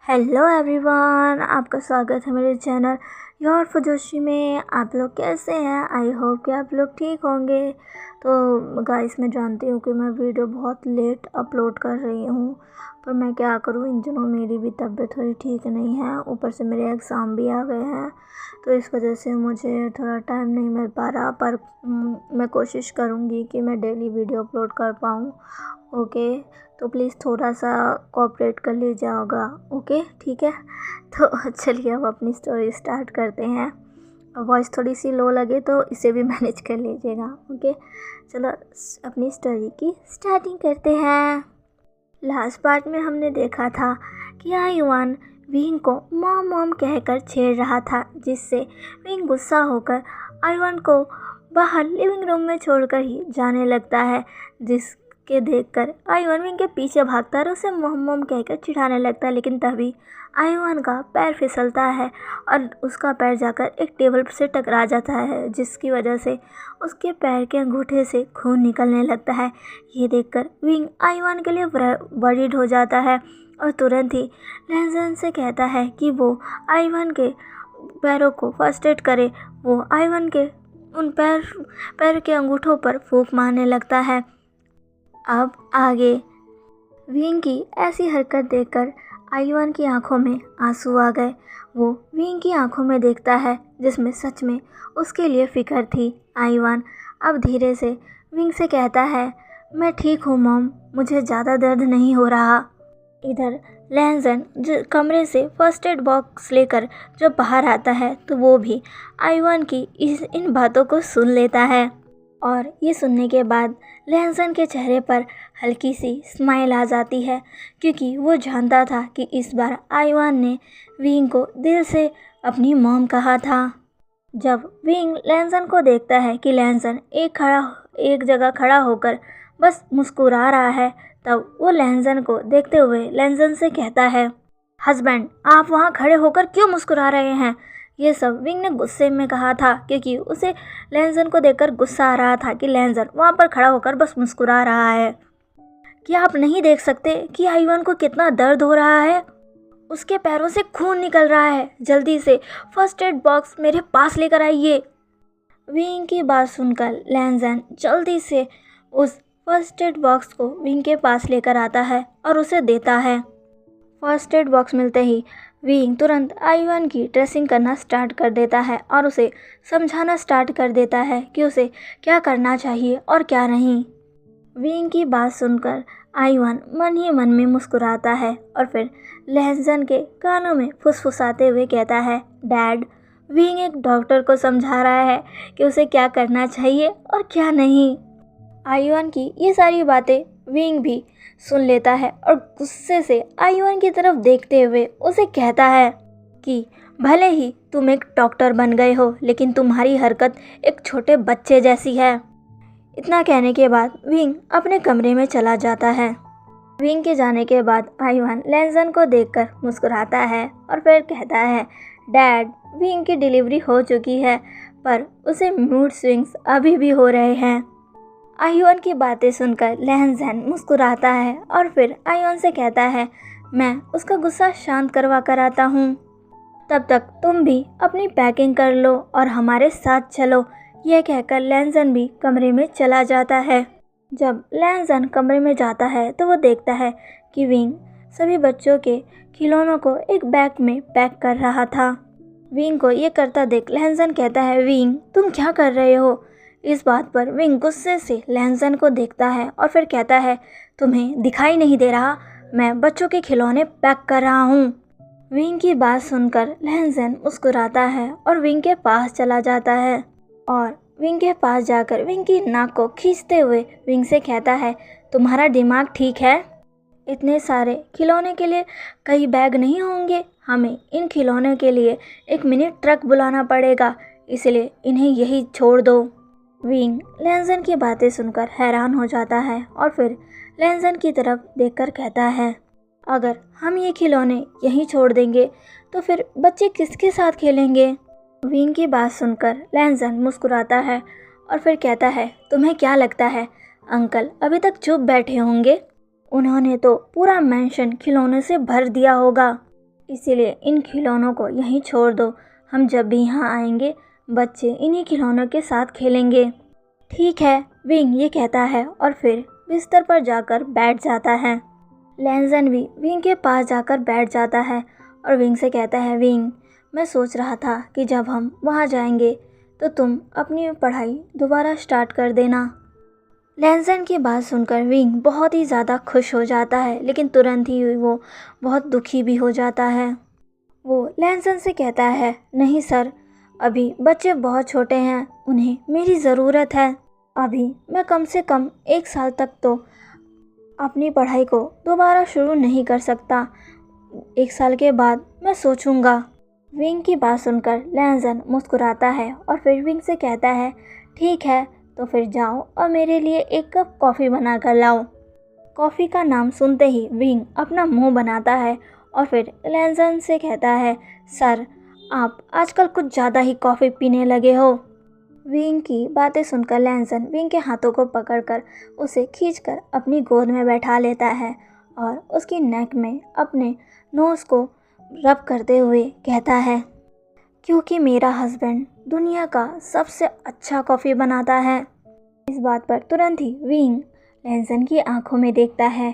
Hello everyone, आपका स्वागत है मेरे चैनल योर फजोशी में। आप लोग कैसे हैं? आई होप कि आप लोग ठीक होंगे। तो गाइस, मैं जानती हूँ कि मैं वीडियो बहुत लेट अपलोड कर रही हूँ, पर मैं क्या करूँ, इन दिनों मेरी भी तबीयत थोड़ी ठीक नहीं है। ऊपर से मेरे एग्ज़ाम भी आ गए हैं, तो इस वजह से मुझे थोड़ा टाइम नहीं मिल पा रहा। पर मैं कोशिश करूँगी कि मैं डेली वीडियो अपलोड कर पाऊँ। ओके, तो प्लीज़ थोड़ा सा कोऑपरेट कर लीजिएगा। ओके, ठीक है। तो चलिए अब अपनी स्टोरी स्टार्ट करते हैं। वॉइस थोड़ी सी लो लगे तो इसे भी मैनेज कर लीजिएगा। ओके, चलो अपनी स्टोरी की स्टार्टिंग करते हैं। लास्ट पार्ट में हमने देखा था कि आयुआन विंग को मॉम मॉम कहकर छेड़ रहा था, जिससे विंग गुस्सा होकर आयुआन को बाहर लिविंग रूम में छोड़कर ही जाने लगता है। जिसके देखकर आयुआन विंग के पीछे भागता है और उसे मॉम मॉम कहकर चिढ़ाने लगता है। लेकिन तभी आयुआन का पैर फिसलता है और उसका पैर जाकर एक टेबल से टकरा जाता है, जिसकी वजह से उसके पैर के अंगूठे से खून निकलने लगता है। ये देखकर विंग आयुआन के लिए वरीड हो जाता है और तुरंत ही लहजन से कहता है कि वो आयुआन के पैरों को फर्स्ट एड करे। वो आयुआन के उन पैर के अंगूठों पर फूंक मारने लगता है। अब आगे विंग की ऐसी हरकत देखकर आयुआन की आंखों में आंसू आ गए। वो विंग की आंखों में देखता है, जिसमें सच में उसके लिए फिक्र थी। आयुआन अब धीरे से विंग से कहता है, मैं ठीक हूँ मॉम, मुझे ज़्यादा दर्द नहीं हो रहा। इधर लहजन जो कमरे से फर्स्ट एड बॉक्स लेकर जब बाहर आता है, तो वो भी आयुआन की इन बातों को सुन लेता है। और ये सुनने के बाद लहजन के चेहरे पर हल्की सी स्माइल आ जाती है, क्योंकि वो जानता था कि इस बार आयुआन ने विंग को दिल से अपनी मॉम कहा था। जब विंग लहजन को देखता है कि लहजन एक जगह खड़ा होकर बस मुस्कुरा रहा है, तब वो लहजन को देखते हुए लहजन से कहता है, हस्बैंड, आप वहाँ खड़े होकर क्यों मुस्कुरा रहे हैं? ये सब विंग ने गुस्से में कहा था, क्योंकि उसे लहजन को देखकर गुस्सा आ रहा था कि लहजन वहाँ पर खड़ा होकर बस मुस्कुरा रहा है। क्या आप नहीं देख सकते कि आयुआन को कितना दर्द हो रहा है? उसके पैरों से खून निकल रहा है। जल्दी से फर्स्ट एड बॉक्स मेरे पास लेकर आइए। विंग की बात सुनकर लहजन जल्दी से उस फर्स्ट एड बॉक्स को विंग के पास लेकर आता है और उसे देता है। फर्स्ट एड बॉक्स मिलते ही विंग तुरंत आयुआन की ड्रेसिंग करना स्टार्ट कर देता है और उसे समझाना स्टार्ट कर देता है कि उसे क्या करना चाहिए और क्या नहीं। विंग की बात सुनकर आयुआन मन ही मन में मुस्कुराता है और फिर लहजन के कानों में फुसफुसाते हुए कहता है, डैड, विंग एक डॉक्टर को समझा रहा है कि उसे क्या करना चाहिए और क्या नहीं। आयुआन की ये सारी बातें विंग भी सुन लेता है और गुस्से से आयुआन की तरफ देखते हुए उसे कहता है कि भले ही तुम एक डॉक्टर बन गए हो, लेकिन तुम्हारी हरकत एक छोटे बच्चे जैसी है। इतना कहने के बाद विंग अपने कमरे में चला जाता है। विंग के जाने के बाद आयुआन लहजन को देखकर मुस्कुराता है और फिर कहता है, डैड, विंग की डिलीवरी हो चुकी है, पर उसे मूड स्विंग्स अभी भी हो रहे हैं। आयुआन की बातें सुनकर लहजन मुस्कुराता है और फिर आयुआन से कहता है, मैं उसका गुस्सा शांत करवा कर आता हूँ। तब तक तुम भी अपनी पैकिंग कर लो और हमारे साथ चलो। यह कहकर लहजन भी कमरे में चला जाता है। जब लहजन कमरे में जाता है तो वो देखता है कि विंग सभी बच्चों के खिलौनों को एक बैग में पैक कर रहा था। विंग को ये करता देख लहजन कहता है, विंग, तुम क्या कर रहे हो? इस बात पर विंग गुस्से से लहजन को देखता है और फिर कहता है, तुम्हें दिखाई नहीं दे रहा? मैं बच्चों के खिलौने पैक कर रहा हूँ। विंग की बात सुनकर लहजन मुस्कुराता है और विंग के पास चला जाता है और विंग के पास जाकर विंग की नाक को खींचते हुए विंग से कहता है, तुम्हारा दिमाग ठीक है? इतने सारे खिलौने के लिए कई बैग नहीं होंगे। हमें इन खिलौनों के लिए एक मिनी ट्रक बुलाना पड़ेगा, इसलिए इन्हें यही छोड़ दो। विंग लहजन की बातें सुनकर हैरान हो जाता है और फिर लहजन की तरफ देखकर कहता है, अगर हम ये खिलौने यहीं छोड़ देंगे तो फिर बच्चे किसके साथ खेलेंगे? विंग की बात सुनकर लहजन मुस्कुराता है और फिर कहता है, तुम्हें क्या लगता है अंकल अभी तक चुप बैठे होंगे? उन्होंने तो पूरा मेंशन खिलौने से भर दिया होगा। इसीलिए इन खिलौनों को यहीं छोड़ दो। हम जब भी यहाँ आएंगे बच्चे इन्हीं खिलौनों के साथ खेलेंगे। ठीक है, विंग ये कहता है और फिर बिस्तर पर जाकर बैठ जाता है। लैंजन भी विंग के पास जाकर बैठ जाता है और विंग से कहता है, विंग मैं सोच रहा था कि जब हम वहाँ जाएंगे तो तुम अपनी पढ़ाई दोबारा स्टार्ट कर देना। लैंजन की बात सुनकर विंग बहुत ही ज़्यादा खुश हो जाता है, लेकिन तुरंत ही वो बहुत दुखी भी हो जाता है। वो लैंजन से कहता है, नहीं सर, अभी बच्चे बहुत छोटे हैं, उन्हें मेरी ज़रूरत है। अभी मैं कम से कम 1 साल तक तो अपनी पढ़ाई को दोबारा शुरू नहीं कर सकता। 1 साल के बाद मैं सोचूंगा। विंग की बात सुनकर लैंजन मुस्कुराता है और फिर विंग से कहता है, ठीक है तो फिर जाओ और मेरे लिए 1 कप कॉफ़ी बना कर लाओ। कॉफ़ी का नाम सुनते ही विंग अपना मुंह बनाता है और फिर लैंजन से कहता है, सर आप आजकल कुछ ज़्यादा ही कॉफ़ी पीने लगे हो। विंग की बातें सुनकर लैंजन विंग के हाथों को पकड़कर उसे खींचकर अपनी गोद में बैठा लेता है और उसकी नेक में अपने नोज़ को रब करते हुए कहता है, क्योंकि मेरा हस्बैंड दुनिया का सबसे अच्छा कॉफ़ी बनाता है। इस बात पर तुरंत ही विंग लैंजन की आंखों में देखता है।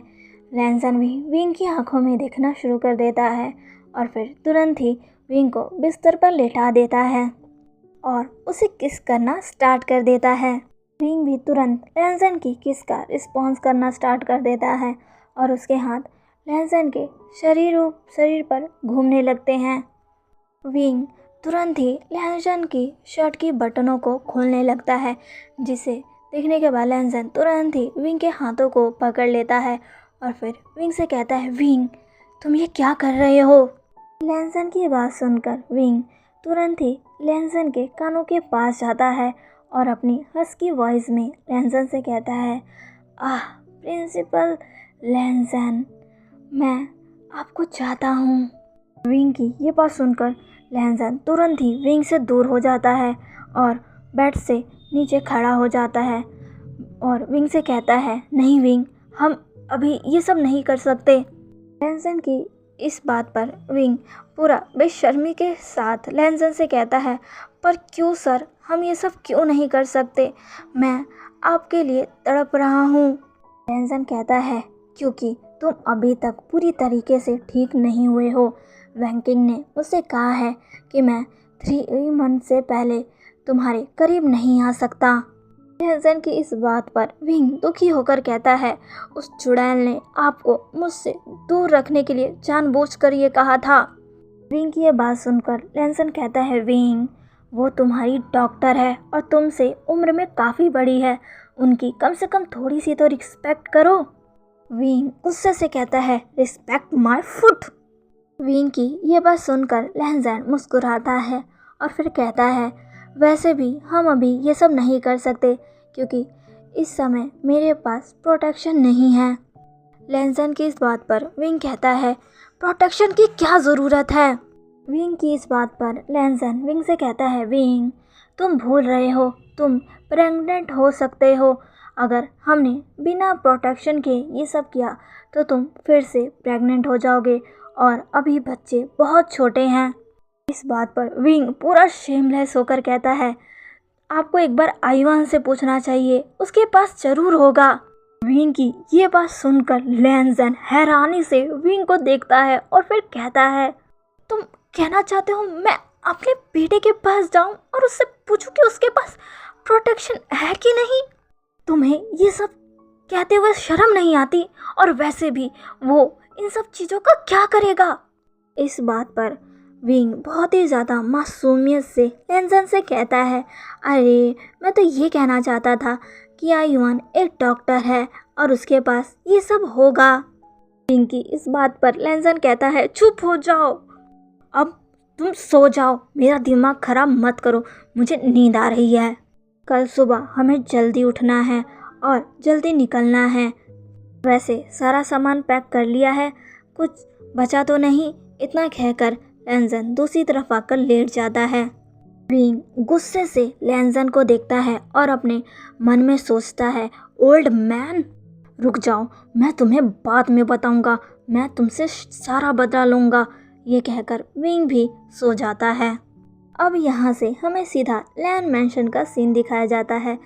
लैंजन भी विंग की आंखों में देखना शुरू कर देता है और फिर तुरंत ही विंग को बिस्तर पर लेटा देता है और उसे किस करना स्टार्ट कर देता है। विंग भी तुरंत लैंजन की किस का रिस्पॉन्स करना स्टार्ट कर देता है और उसके हाथ लैंजन के शरीर पर घूमने लगते हैं। विंग तुरंत ही लैंजन की शर्ट की बटनों को खोलने लगता है, जिसे देखने के बाद लैंजन तुरंत ही विंग के हाथों को पकड़ लेता है और फिर विंग से कहता है, विंग तुम ये क्या कर रहे हो। लैंजन की बात सुनकर विंग तुरंत ही लैंजन के कानों के पास जाता है और अपनी हस्की वॉइस में लैंजन से कहता है, प्रिंसिपल लैंजन, मैं आपको चाहता हूँ। विंग की ये बात सुनकर लैंजन तुरंत ही विंग से दूर हो जाता है और बेड से नीचे खड़ा हो जाता है और विंग से कहता है, नहीं विंग, हम अभी ये सब नहीं कर सकते। लैंजन की इस बात पर विंग पूरा बेशर्मी के साथ लैंजन से कहता है, पर क्यों सर, हम ये सब क्यों नहीं कर सकते? मैं आपके लिए तड़प रहा हूँ। लैंजन कहता है, क्योंकि तुम अभी तक पूरी तरीके से ठीक नहीं हुए हो। वैंकिंग ने मुझसे कहा है कि मैं 3 मंथ से पहले तुम्हारे करीब नहीं आ सकता। लैंजन की इस बात पर विंग दुखी होकर कहता है, उस चुड़ैल ने आपको मुझसे दूर रखने के लिए जानबूझकर ये कहा था। विंग की ये बात सुनकर लैंजन कहता है, विंग वो तुम्हारी डॉक्टर है और तुमसे उम्र में काफ़ी बड़ी है, उनकी कम से कम थोड़ी सी तो रिस्पेक्ट करो। विंग गुस्से से कहता है, रिस्पेक्ट माय फुट। विंग की ये बात सुनकर लैंजन मुस्कुराता है और फिर कहता है, वैसे भी हम अभी ये सब नहीं कर सकते क्योंकि इस समय मेरे पास प्रोटेक्शन नहीं है। लैंजन की इस बात पर विंग कहता है, प्रोटेक्शन की क्या ज़रूरत है। विंग की इस बात पर लैंजन विंग से कहता है, विंग तुम भूल रहे हो, तुम प्रेग्नेंट हो सकते हो। अगर हमने बिना प्रोटेक्शन के ये सब किया तो तुम फिर से प्रेग्नेंट हो जाओगे और अभी बच्चे बहुत छोटे हैं। इस बात पर विंग पूरा शेमलेस होकर कहता है, आपको एक बार आईवान से पूछना चाहिए, उसके पास जरूर होगा। विंग की ये बात सुनकर लैंजन हैरानी से विंग को देखता है और फिर कहता है, तुम कहना चाहते हो मैं अपने बेटे के पास जाऊं और उससे पूछूं कि उसके पास प्रोटेक्शन है कि नहीं? तुम्हें ये सब कहते हुए शर्म नहीं आती? और वैसे भी वो इन सब चीज़ों का क्या करेगा? इस बात पर विंग बहुत ही ज़्यादा मासूमियत से लैंजन से कहता है, अरे मैं तो ये कहना चाहता था कि आईवान एक डॉक्टर है और उसके पास ये सब होगा। विंग की इस बात पर लैंजन कहता है, चुप हो जाओ, अब तुम सो जाओ, मेरा दिमाग खराब मत करो, मुझे नींद आ रही है। कल सुबह हमें जल्दी उठना है और जल्दी निकलना है। वैसे सारा सामान पैक कर लिया है, कुछ बचा तो नहीं। इतना कहकर लैंजन दूसरी तरफ आकर लेट जाता है। विंग गुस्से से लैंजन को देखता है और अपने मन में सोचता है, ओल्ड मैन रुक जाओ, मैं तुम्हें बाद में बताऊंगा, मैं तुमसे सारा बदला लूँगा। ये कहकर विंग भी सो जाता है। अब यहाँ से हमें सीधा लैन मैंशन का सीन दिखाया जाता है,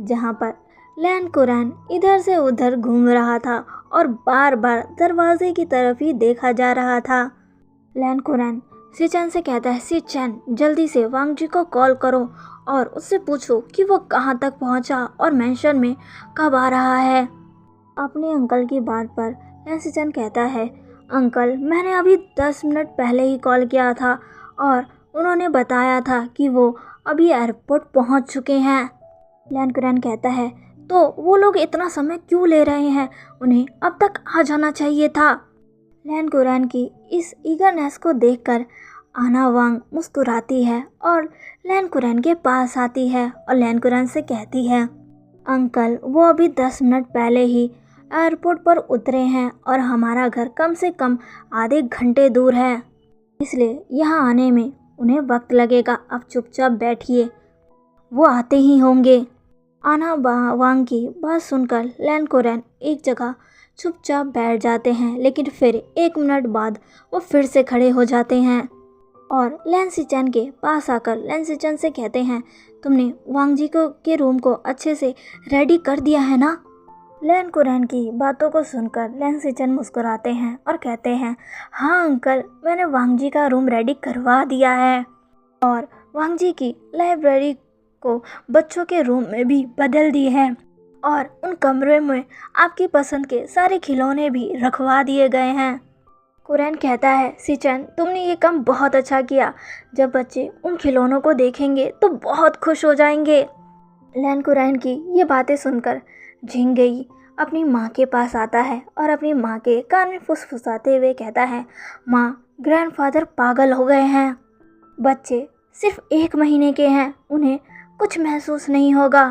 जहाँ पर लैन कुरैन इधर से उधर घूम रहा था और बार बार दरवाजे की तरफ ही देखा जा रहा था। लैन कुरैन सिचन से कहता है, सिचन जल्दी से वांग जी को कॉल करो और उससे पूछो कि वो कहाँ तक पहुँचा और मैंशन में कब आ रहा है। अपने अंकल की बात पर लैन सिचन कहता है, अंकल मैंने अभी 10 मिनट पहले ही कॉल किया था और उन्होंने बताया था कि वो अभी एयरपोर्ट पहुंच चुके हैं। लैन कुरैन कहता है, तो वो लोग इतना समय क्यों ले रहे हैं, उन्हें अब तक आ जाना चाहिए था। लैन कुरैन की इस ईगरनेस को देखकर आना वांग मुस्कुराती है और लैन कुरैन के पास आती है और लैन कुरैन से कहती है, अंकल वो अभी 10 मिनट पहले ही एयरपोर्ट पर उतरे हैं और हमारा घर कम से कम आधे घंटे दूर है, इसलिए यहाँ आने में उन्हें वक्त लगेगा। अब चुपचाप बैठिए, वो आते ही होंगे। आना वांग की बात सुनकर लैन कुरैन एक जगह चुपचाप बैठ जाते हैं, लेकिन फिर 1 मिनट बाद वो फिर से खड़े हो जाते हैं और लैन सिचन के पास आकर लैन सिचन से कहते हैं, तुमने वांग जी को के रूम को अच्छे से रेडी कर दिया है ना। लैन कुरैन की बातों को सुनकर लैन सिचन मुस्कुराते हैं और कहते हैं, हाँ अंकल मैंने वांग जी का रूम रेडी करवा दिया है और वांग जी की लाइब्रेरी को बच्चों के रूम में भी बदल दी है और उन कमरे में आपकी पसंद के सारे खिलौने भी रखवा दिए गए हैं। कुरैन कहता है, सिचन तुमने ये काम बहुत अच्छा किया, जब बच्चे उन खिलौनों को देखेंगे तो बहुत खुश हो जाएंगे। लैन कुरैन की ये बातें सुनकर झिंगई अपनी माँ के पास आता है और अपनी माँ के कान में फुसफुसाते हुए कहता है, माँ ग्रैंडफादर पागल हो गए हैं, बच्चे सिर्फ 1 महीने के हैं, उन्हें कुछ महसूस नहीं होगा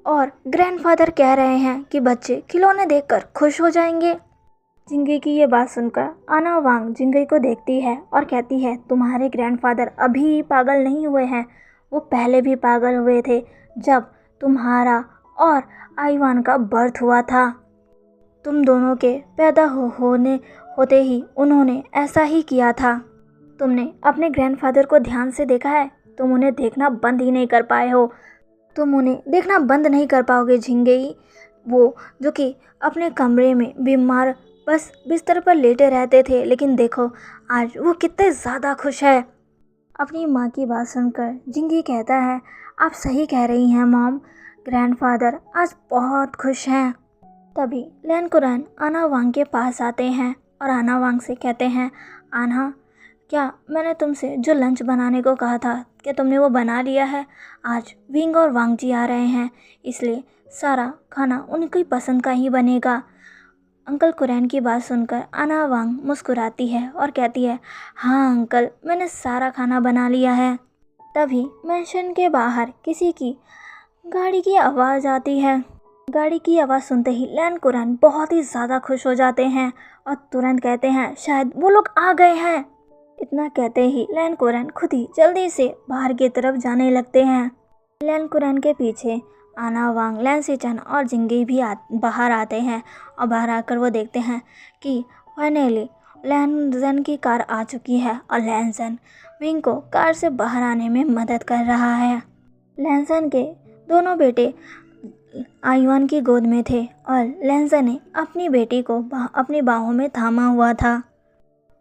और ग्रैंडफादर कह रहे हैं कि बच्चे खिलौने देखकर खुश हो जाएंगे। जिंगई की ये बात सुनकर आना वांग जिंगई को देखती है और कहती है, तुम्हारे ग्रैंडफादर अभी पागल नहीं हुए हैं, वो पहले भी पागल हुए थे जब तुम्हारा और आईवान का बर्थ हुआ था। तुम दोनों के पैदा होते ही उन्होंने ऐसा ही किया था। तुमने अपने ग्रैंडफादर को ध्यान से देखा है, तुम उन्हें देखना बंद ही नहीं कर पाए हो, तुम उन्हें देखना बंद नहीं कर पाओगे झिंगई। वो जो कि अपने कमरे में बीमार बस बिस्तर पर लेटे रहते थे, लेकिन देखो आज वो कितने ज़्यादा खुश है। अपनी माँ की बात सुनकर जिंगी कहता है, आप सही कह रही हैं मॉम, ग्रैंडफादर आज बहुत खुश हैं। तभी लैन कुरैन आना वांग के पास आते हैं और आना वांग से कहते हैं, आना क्या मैंने तुमसे जो लंच बनाने को कहा था, क्या तुमने वो बना लिया है? आज विंग और वांग जी आ रहे हैं, इसलिए सारा खाना उनकी पसंद का ही बनेगा। अंकल कुरैन की बात सुनकर आना वांग मुस्कुराती है और कहती है, हाँ अंकल मैंने सारा खाना बना लिया है। तभी मैंशन के बाहर किसी की गाड़ी की आवाज़ आती है। गाड़ी की आवाज़ सुनते ही लैन कुरैन बहुत ही ज़्यादा खुश हो जाते हैं और तुरंत कहते हैं, शायद वो लोग आ गए हैं। इतना कहते ही लैन कुरैन खुद ही जल्दी से बाहर की तरफ जाने लगते हैं। लैन कुरैन के पीछे आना वांग, लैन सिचन और जिंगी भी बाहर आते हैं और बाहर आकर वो देखते हैं कि फाइनली लैन ज़न की कार आ चुकी है और लैन ज़न विंग को कार से बाहर आने में मदद कर रहा है। लैन ज़न के दोनों बेटे आईवान की गोद में थे और लैन ज़न ने अपनी बेटी को अपनी बाहों में थामा हुआ था।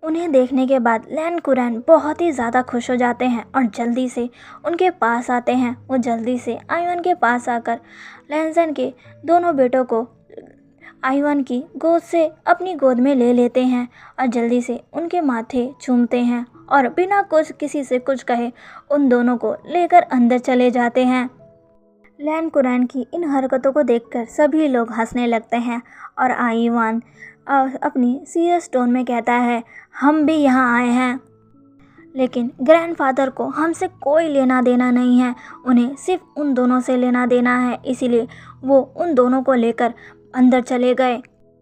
उन्हें देखने के बाद लैन कुरैन बहुत ही ज़्यादा खुश हो जाते हैं और जल्दी से उनके पास आते हैं। वो जल्दी से आईवान के पास आकर लैन ज़न के दोनों बेटों को आईवान की गोद से अपनी गोद में ले लेते हैं और जल्दी से उनके माथे चूमते हैं और बिना किसी से कुछ कहे उन दोनों को लेकर अंदर चले जाते हैं। लैन कुरैन की इन हरकतों को देखकर सभी लोग हंसने लगते हैं और आईवान अपनी सीरियस टोन में कहता है, हम भी यहाँ आए हैं, लेकिन ग्रैंडफादर को हमसे कोई लेना देना नहीं है, उन्हें सिर्फ उन दोनों से लेना देना है, इसीलिए वो उन दोनों को लेकर अंदर चले गए।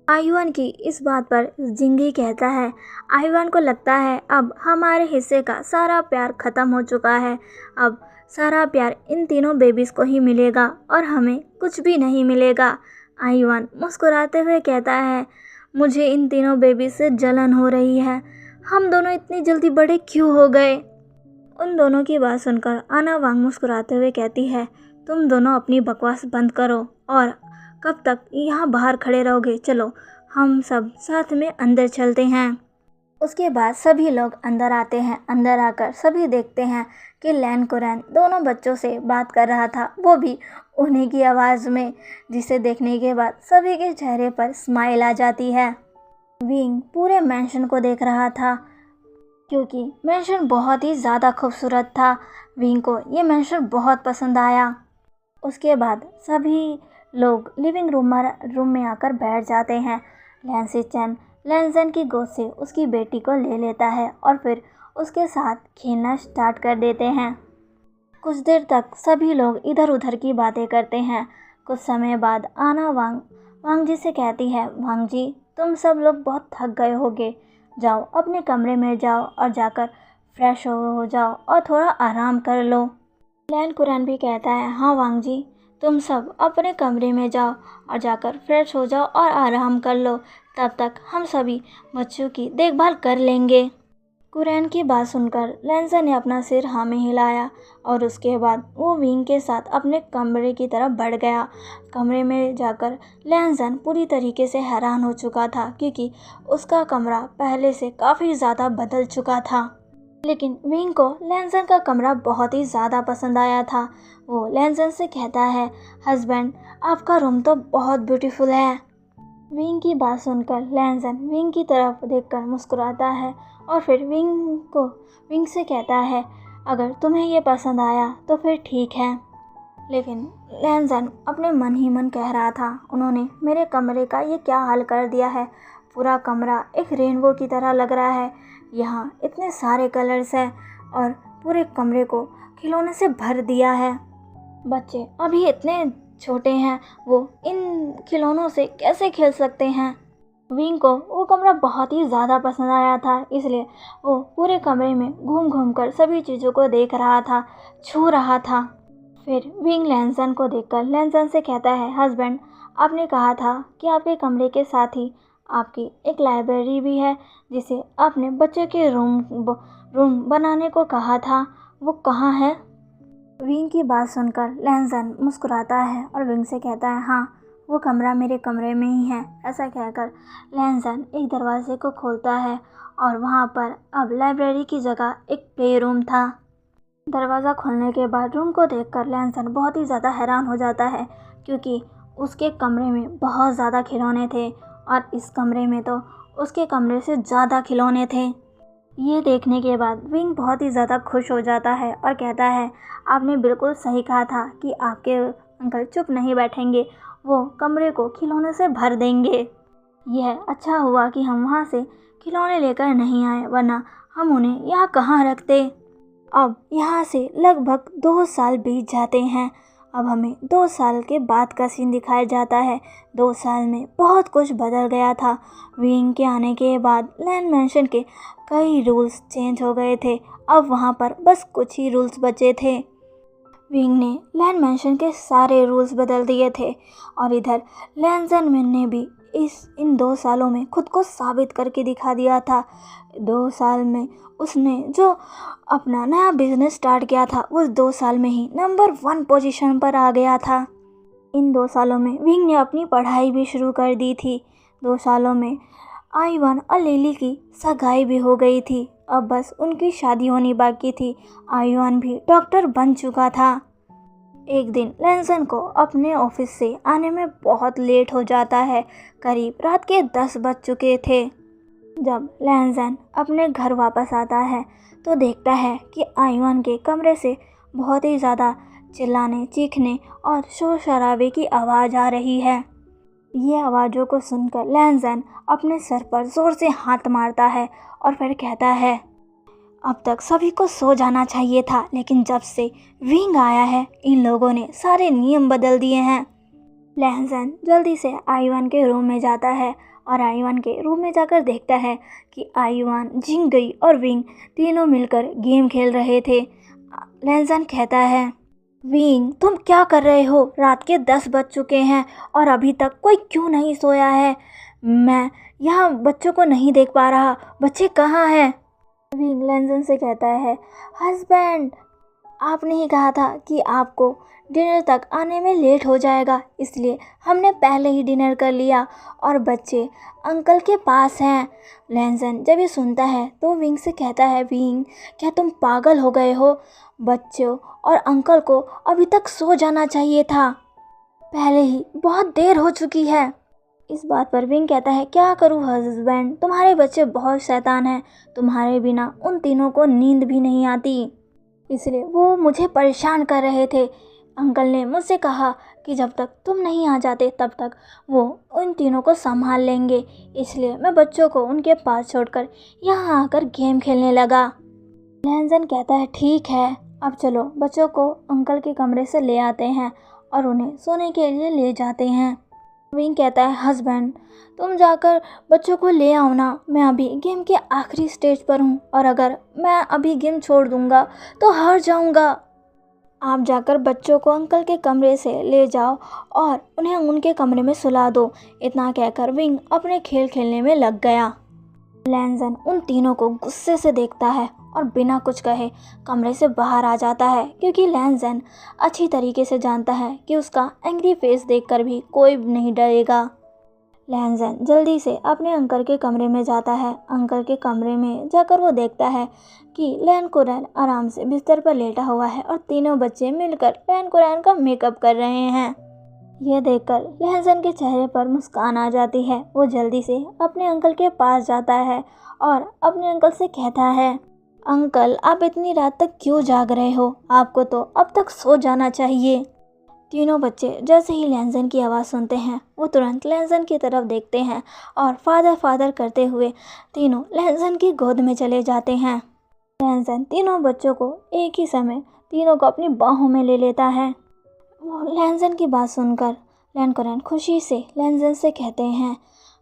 आईवान की इस बात पर जिंगी कहता है, आईवान को लगता है अब हमारे हिस्से का सारा प्यार ख़त्म हो चुका है, अब सारा प्यार इन तीनों बेबीज़ को ही मिलेगा और हमें कुछ भी नहीं मिलेगा। आईवान मुस्कुराते हुए कहता है, मुझे इन तीनों बेबी से जलन हो रही है, हम दोनों इतनी जल्दी बड़े क्यों हो गए। उन दोनों की बात सुनकर आना वांग मुस्कुराते हुए कहती है, तुम दोनों अपनी बकवास बंद करो और कब तक यहाँ बाहर खड़े रहोगे, चलो हम सब साथ में अंदर चलते हैं। उसके बाद सभी लोग अंदर आते हैं। अंदर आकर सभी देखते हैं कि लैन कुरैन दोनों बच्चों से बात कर रहा था, वो भी उन्हीं की आवाज़ में, जिसे देखने के बाद सभी के चेहरे पर स्माइल आ जाती है। विंग पूरे मैंशन को देख रहा था क्योंकि मैंशन बहुत ही ज़्यादा खूबसूरत था। विंग को ये मैंशन बहुत पसंद आया। उसके बाद सभी लोग लिविंग रूम में आकर बैठ जाते हैं। लैंसन की गोद से उसकी बेटी को ले लेता है और फिर उसके साथ खेलना स्टार्ट कर देते हैं। कुछ देर तक सभी लोग इधर उधर की बातें करते हैं। कुछ समय बाद आना वांग जी से कहती है, वांग जी तुम सब लोग बहुत थक गए होगे, जाओ अपने कमरे में जाओ और जाकर फ्रेश हो जाओ और थोड़ा आराम कर लो। लैन कुरैन भी कहता है, हाँ वांग जी तुम सब अपने कमरे में जाओ और जाकर फ्रेश हो जाओ और आराम कर लो, तब तक हम सभी बच्चों की देखभाल कर लेंगे। कुरैन की बात सुनकर लैंसन ने अपना सिर हाँ में हिलाया और उसके बाद वो विंग के साथ अपने कमरे की तरफ बढ़ गया। कमरे में जाकर लैंसन पूरी तरीके से हैरान हो चुका था क्योंकि उसका कमरा पहले से काफ़ी ज़्यादा बदल चुका था। लेकिन विंग को लैंसन का कमरा बहुत ही ज़्यादा पसंद आया था। वो लैंसन से कहता है, हस्बैंड आपका रूम तो बहुत ब्यूटीफुल है। विंग की बात सुनकर लैंसन विंग की तरफ देखकर मुस्कुराता है और फिर विंग से कहता है, अगर तुम्हें ये पसंद आया तो फिर ठीक है। लेकिन लैंसन अपने मन ही मन कह रहा था, उन्होंने मेरे कमरे का ये क्या हाल कर दिया है। पूरा कमरा एक रेनबो की तरह लग रहा है, यहाँ इतने सारे कलर्स हैं और पूरे कमरे को खिलौने से भर दिया है। बच्चे अभी इतने छोटे हैं, वो इन खिलौनों से कैसे खेल सकते हैं। विंग को वो कमरा बहुत ही ज़्यादा पसंद आया था, इसलिए वो पूरे कमरे में घूम घूम कर सभी चीज़ों को देख रहा था, छू रहा था। फिर विंग लैंसन को देखकर लैंसन से कहता है, हस्बैंड आपने कहा था कि आपके कमरे के साथ ही आपकी एक लाइब्रेरी भी है जिसे आपने बच्चों के रूम बनाने को कहा था, वो कहाँ है। विंग की बात सुनकर लैंसन मुस्कुराता है और विंग से कहता है, हाँ वो कमरा मेरे कमरे में ही है। ऐसा कहकर लैंसन एक दरवाजे को खोलता है और वहाँ पर अब लाइब्रेरी की जगह एक प्ले रूम था। दरवाज़ा खोलने के बाद रूम को देखकर लैंसन बहुत ही ज़्यादा हैरान हो जाता है क्योंकि उसके कमरे में बहुत ज़्यादा खिलौने थे और इस कमरे में तो उसके कमरे से ज़्यादा खिलौने थे। ये देखने के बाद विंग बहुत ही ज़्यादा खुश हो जाता है और कहता है, आपने बिल्कुल सही कहा था कि आपके अंकल चुप नहीं बैठेंगे, वो कमरे को खिलौने से भर देंगे। यह अच्छा हुआ कि हम वहाँ से खिलौने लेकर नहीं आए, वरना हम उन्हें यहाँ कहाँ रखते। अब यहाँ से लगभग 2 साल बीत जाते हैं। अब हमें 2 साल के बाद का सीन दिखाया जाता है। 2 साल में बहुत कुछ बदल गया था। विंग के आने के बाद लैन मैंशन के कई रूल्स चेंज हो गए थे। अब वहाँ पर बस कुछ ही रूल्स बचे थे। विंग ने लैन मैंशन के सारे रूल्स बदल दिए थे और इधर लैंसन ने भी इन 2 सालों में खुद को साबित करके दिखा दिया था। 2 साल में उसने जो अपना नया बिजनेस स्टार्ट किया था वो 2 साल में ही नंबर 1 पोजीशन पर आ गया था। इन 2 सालों में विंग ने अपनी पढ़ाई भी शुरू कर दी थी। 2 सालों में आईवान और लिली की सगाई भी हो गई थी। अब बस उनकी शादी होनी बाकी थी। आईवान भी डॉक्टर बन चुका था। एक दिन लैंसन को अपने ऑफिस से आने में बहुत लेट हो जाता है। करीब रात के 10 बज चुके थे। जब लैंसन अपने घर वापस आता है तो देखता है कि आईवान के कमरे से बहुत ही ज़्यादा चिल्लाने, चीखने और शोर शराबे की आवाज़ आ रही है। ये आवाज़ों को सुनकर लैंसन अपने सर पर ज़ोर से हाथ मारता है और फिर कहता है, अब तक सभी को सो जाना चाहिए था, लेकिन जब से विंग आया है इन लोगों ने सारे नियम बदल दिए हैं। लैंसन जल्दी से आईवान के रूम में जाता है और आईवान के रूम में जाकर देखता है कि आईवान, जिंगई और विंग तीनों मिलकर गेम खेल रहे थे। लैंसन कहता है, विंग तुम क्या कर रहे हो? रात के 10 बज चुके हैं और अभी तक कोई क्यों नहीं सोया है? मैं यहाँ बच्चों को नहीं देख पा रहा, बच्चे कहाँ हैं? विंग लैंजन से कहता है, हस्बैंड, आपने ही कहा था कि आपको डिनर तक आने में लेट हो जाएगा, इसलिए हमने पहले ही डिनर कर लिया और बच्चे अंकल के पास हैं। लैंजन जब ये सुनता है तो विंग से कहता है, विंग, क्या तुम पागल हो गए हो? बच्चों और अंकल को अभी तक सो जाना चाहिए था, पहले ही बहुत देर हो चुकी है। इस बात पर विंग कहता है, क्या करूँ हस्बैंड, तुम्हारे बच्चे बहुत शैतान हैं, तुम्हारे बिना उन तीनों को नींद भी नहीं आती, इसलिए वो मुझे परेशान कर रहे थे। अंकल ने मुझसे कहा कि जब तक तुम नहीं आ जाते तब तक वो उन तीनों को संभाल लेंगे, इसलिए मैं बच्चों को उनके पास छोड़कर यहाँ आकर गेम खेलने लगा। लैंजन कहता है, ठीक है, अब चलो बच्चों को अंकल के कमरे से ले आते हैं और उन्हें सोने के लिए ले जाते हैं। विंग कहता है, हस्बैंड, तुम जाकर बच्चों को ले आओ ना, मैं अभी गेम के आखिरी स्टेज पर हूँ और अगर मैं अभी गेम छोड़ दूँगा तो हार जाऊँगा। आप जाकर बच्चों को अंकल के कमरे से ले जाओ और उन्हें उनके कमरे में सुला दो। इतना कहकर विंग अपने खेल खेलने में लग गया। लैंजन उन तीनों को गुस्से से देखता है और बिना कुछ कहे कमरे से बाहर आ जाता है, क्योंकि लैंजन अच्छी तरीके से जानता है कि उसका एंग्री फेस देखकर भी कोई नहीं डरेगा। लैंजन जल्दी से अपने अंकल के कमरे में जाता है। अंकल के कमरे में जाकर वो देखता है कि लैन कुरैन आराम से बिस्तर पर लेटा हुआ है और तीनों बच्चे मिलकर लैन कुरैन का मेकअप कर रहे हैं। यह देखकर लैंजन के चेहरे पर मुस्कान आ जाती है। वो जल्दी से अपने अंकल के पास जाता है और अपने अंकल से कहता है, अंकल, आप इतनी रात तक क्यों जाग रहे हो? आपको तो अब तक सो जाना चाहिए। तीनों बच्चे जैसे ही लैंजन की आवाज़ सुनते हैं वो तुरंत लैंजन की तरफ देखते हैं और फादर फादर करते हुए तीनों लैंजन की गोद में चले जाते हैं। लैंजन तीनों बच्चों को एक ही समय तीनों को अपनी बाहों में ले लेता है। वो लैंजन की बात सुनकर लैन कुरैन खुशी से लैंजन से कहते हैं,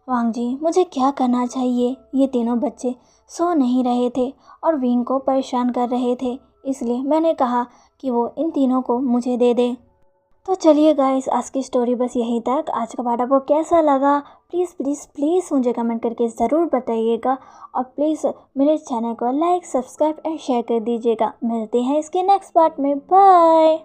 वांग जी, मुझे क्या करना चाहिए? ये तीनों बच्चे सो नहीं रहे थे और विंग को परेशान कर रहे थे, इसलिए मैंने कहा कि वो इन तीनों को मुझे दे दे। तो चलिए गाइस, आज की स्टोरी बस यहीं तक। आज का पार्ट आपको कैसा लगा प्लीज़ प्लीज़ प्लीज़ मुझे कमेंट करके ज़रूर बताइएगा और प्लीज़ मेरे चैनल को लाइक, सब्सक्राइब एंड शेयर कर दीजिएगा। मिलते हैं इसके नेक्स्ट पार्ट में। बाय।